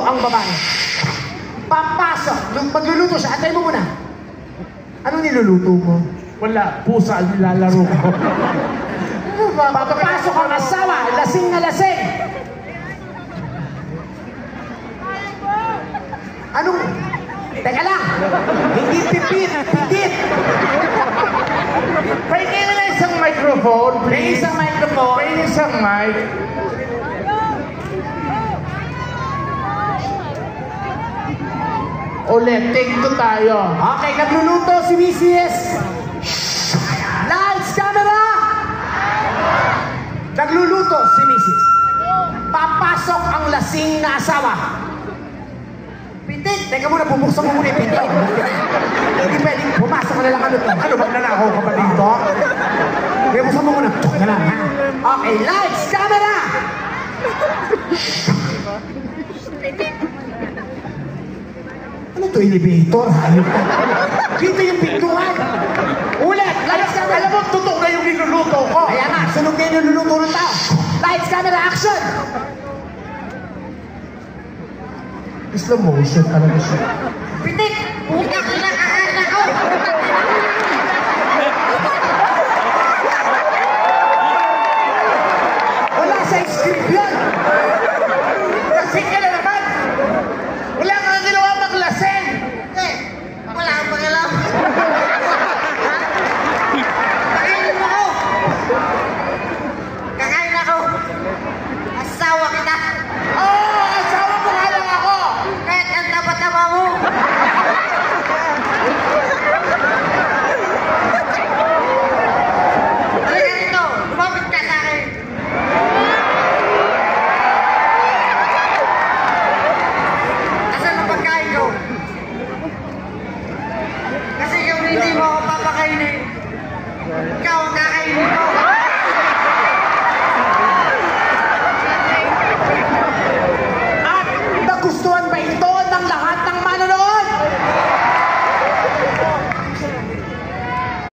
ang babae. Papasok. Magluluto siya. Antay mo muna. Anong niluluto mo? Wala. Pusa ang nilalaro ko. Papasok ang asawa. Lasing na lasing. Anong... Teka lang. Hindi pipit. Pipit. Pwede na isang microphone, please. May isang microphone. Pwede isang mic. Ulit, take two tayo. Okay, nagluluto si Mrs. Lights, camera! Nagluluto si Mrs. Papasok ang lasing na asawa. Pitik! Teka muna, bubuksan mo muna yung pinto. Hindi pwedeng pumasok ka na lang ano. Ano, magnanakaw ka ba dito? Kaya buksan mo muna. Teka lang, ha? Okay, lights, camera! Ano to, elevator? Hayop ka. Dito yung pintuan. Ulit! Lights, camera! Alam mo, tutok na yung niluluto ko. Kaya nga, sunog na yung niluluto ng tao. Lights, camera, action! Slow motion talaga siya. Pitik!